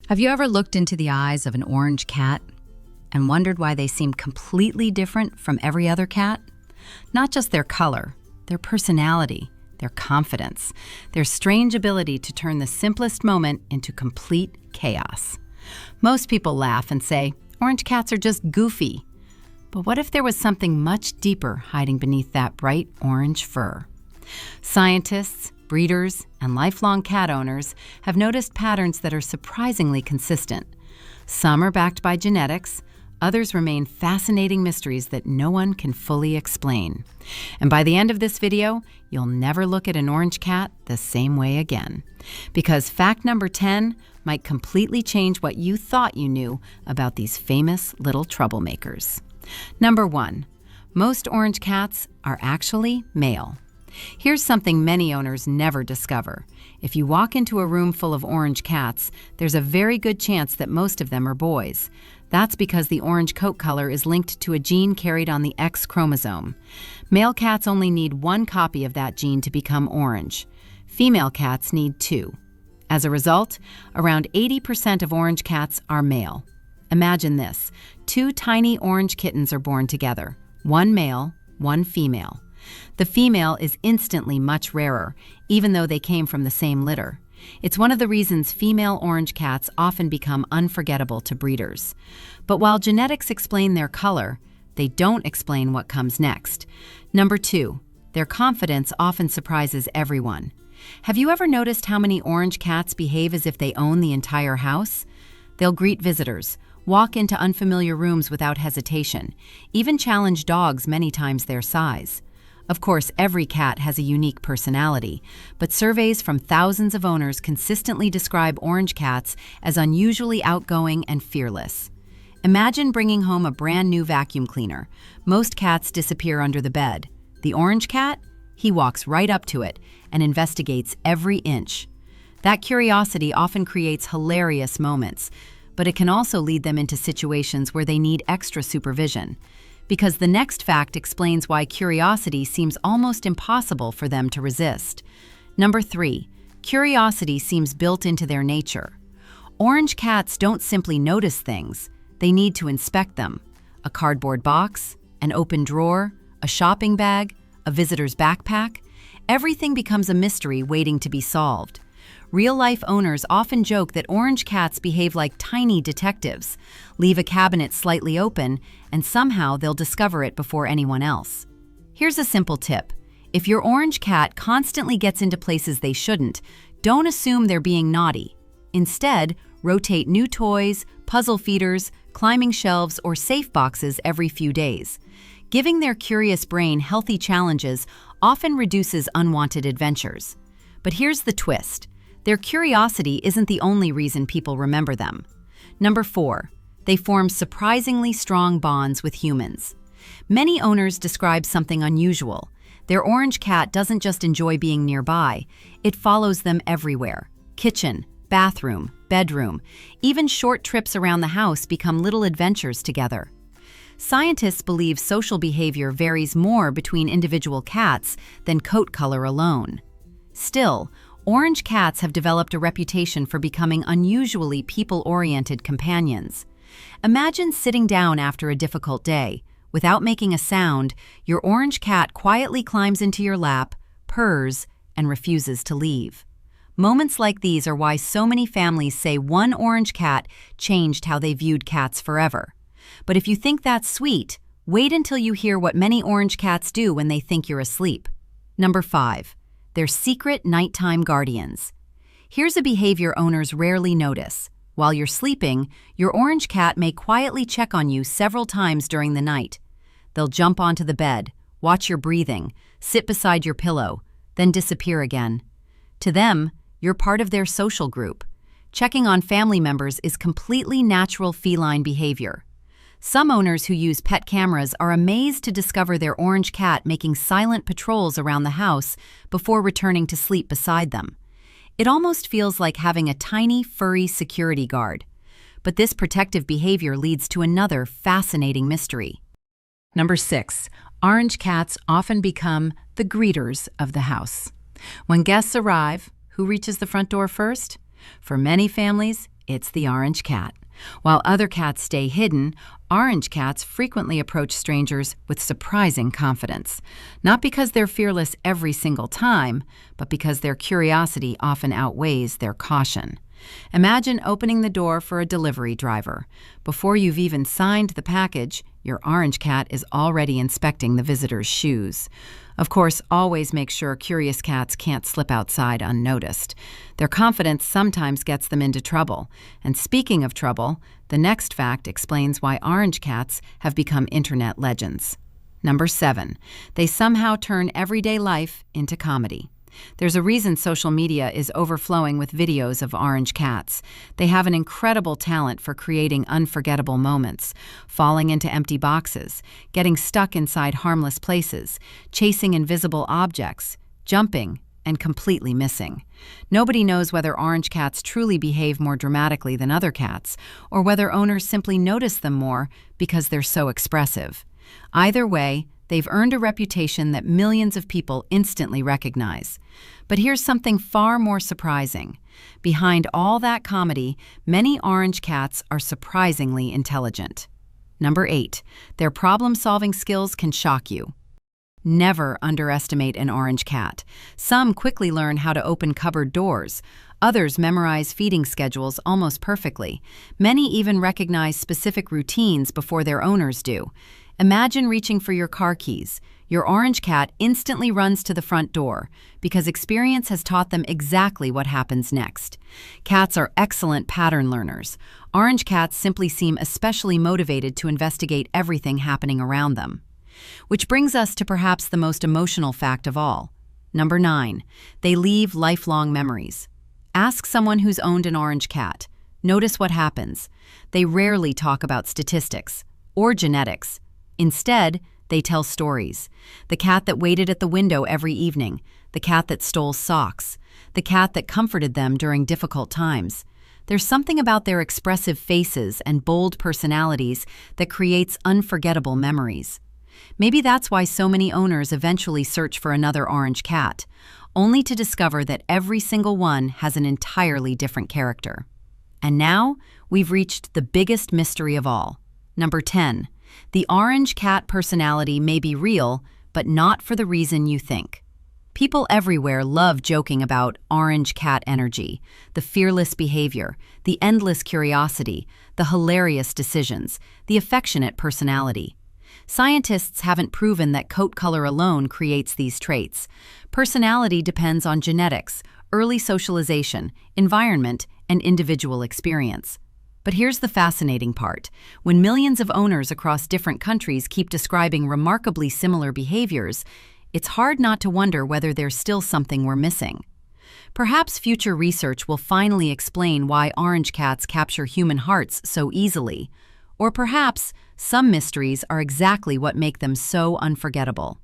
Have you ever looked into the eyes of an orange cat and wondered why they seem completely different from every other cat? Not just their color, their personality, their confidence, their strange ability to turn the simplest moment into complete chaos. Most people laugh and say, orange cats are just goofy. But what if there was something much deeper hiding beneath that bright orange fur? Scientists, breeders, and lifelong cat owners have noticed patterns that are surprisingly consistent. Some are backed by genetics, others remain fascinating mysteries that no one can fully explain. And by the end of this video, you'll never look at an orange cat the same way again. Because fact number 10 might completely change what you thought you knew about these famous little troublemakers. Number 1, most orange cats are actually male. Here's something many owners never discover. If you walk into a room full of orange cats, there's a very good chance that most of them are boys. That's because the orange coat color is linked to a gene carried on the X chromosome. Male cats only need one copy of that gene to become orange. Female cats need 2. As a result, around 80% of orange cats are male. Imagine this: 2 tiny orange kittens are born together, one male, one female. The female is instantly much rarer, even though they came from the same litter. It's one of the reasons female orange cats often become unforgettable to breeders. But while genetics explain their color, they don't explain what comes next. Number 2, their confidence often surprises everyone. Have you ever noticed how many orange cats behave as if they own the entire house? They'll greet visitors, walk into unfamiliar rooms without hesitation, even challenge dogs many times their size. Of course, every cat has a unique personality, but surveys from thousands of owners consistently describe orange cats as unusually outgoing and fearless. Imagine bringing home a brand new vacuum cleaner. Most cats disappear under the bed. The orange cat? He walks right up to it and investigates every inch. That curiosity often creates hilarious moments, but it can also lead them into situations where they need extra supervision. Because the next fact explains why curiosity seems almost impossible for them to resist. Number 3, curiosity seems built into their nature. Orange cats don't simply notice things, they need to inspect them. A cardboard box, an open drawer, a shopping bag, a visitor's backpack, everything becomes a mystery waiting to be solved. Real-life owners often joke that orange cats behave like tiny detectives, leave a cabinet slightly open, and somehow they'll discover it before anyone else. Here's a simple tip. If your orange cat constantly gets into places they shouldn't, don't assume they're being naughty. Instead, rotate new toys, puzzle feeders, climbing shelves, or safe boxes every few days. Giving their curious brain healthy challenges often reduces unwanted adventures. But here's the twist. Their curiosity isn't the only reason people remember them. Number 4, they form surprisingly strong bonds with humans. Many owners describe something unusual. Their orange cat doesn't just enjoy being nearby, it follows them everywhere. Kitchen, bathroom, bedroom, even short trips around the house become little adventures together. Scientists believe social behavior varies more between individual cats than coat color alone. Still, orange cats have developed a reputation for becoming unusually people-oriented companions. Imagine sitting down after a difficult day. Without making a sound, your orange cat quietly climbs into your lap, purrs, and refuses to leave. Moments like these are why so many families say one orange cat changed how they viewed cats forever. But if you think that's sweet, wait until you hear what many orange cats do when they think you're asleep. Number 5. They're secret nighttime guardians. Here's a behavior owners rarely notice. While you're sleeping, your orange cat may quietly check on you several times during the night. They'll jump onto the bed, watch your breathing, sit beside your pillow, then disappear again. To them, you're part of their social group. Checking on family members is completely natural feline behavior. Some owners who use pet cameras are amazed to discover their orange cat making silent patrols around the house before returning to sleep beside them. It almost feels like having a tiny, furry security guard. But this protective behavior leads to another fascinating mystery. Number 6, orange cats often become the greeters of the house. When guests arrive, who reaches the front door first? For many families, It's the orange cat. While other cats stay hidden, orange cats frequently approach strangers with surprising confidence. Not because they're fearless every single time, but because their curiosity often outweighs their caution. Imagine opening the door for a delivery driver. Before you've even signed the package, your orange cat is already inspecting the visitor's shoes. Of course, always make sure curious cats can't slip outside unnoticed. Their confidence sometimes gets them into trouble. And speaking of trouble, the next fact explains why orange cats have become internet legends. Number 7, they somehow turn everyday life into comedy. There's a reason social media is overflowing with videos of orange cats. They have an incredible talent for creating unforgettable moments, falling into empty boxes, getting stuck inside harmless places, chasing invisible objects, jumping, and completely missing. Nobody knows whether orange cats truly behave more dramatically than other cats, or whether owners simply notice them more because they're so expressive. Either way, they've earned a reputation that millions of people instantly recognize. But here's something far more surprising. Behind all that comedy, many orange cats are surprisingly intelligent. Number 8, their problem-solving skills can shock you. Never underestimate an orange cat. Some quickly learn how to open cupboard doors. Others memorize feeding schedules almost perfectly. Many even recognize specific routines before their owners do. Imagine reaching for your car keys. Your orange cat instantly runs to the front door because experience has taught them exactly what happens next. Cats are excellent pattern learners. Orange cats simply seem especially motivated to investigate everything happening around them. Which brings us to perhaps the most emotional fact of all. Number 9, they leave lifelong memories. Ask someone who's owned an orange cat. Notice what happens. They rarely talk about statistics or genetics. Instead, they tell stories. The cat that waited at the window every evening, the cat that stole socks, the cat that comforted them during difficult times. There's something about their expressive faces and bold personalities that creates unforgettable memories. Maybe that's why so many owners eventually search for another orange cat, only to discover that every single one has an entirely different character. And now, we've reached the biggest mystery of all. Number 10. The orange cat personality may be real, but not for the reason you think. People everywhere love joking about orange cat energy, the fearless behavior, the endless curiosity, the hilarious decisions, the affectionate personality. Scientists haven't proven that coat color alone creates these traits. Personality depends on genetics, early socialization, environment, and individual experience. But here's the fascinating part. When millions of owners across different countries keep describing remarkably similar behaviors, it's hard not to wonder whether there's still something we're missing. Perhaps future research will finally explain why orange cats capture human hearts so easily. Or perhaps some mysteries are exactly what make them so unforgettable.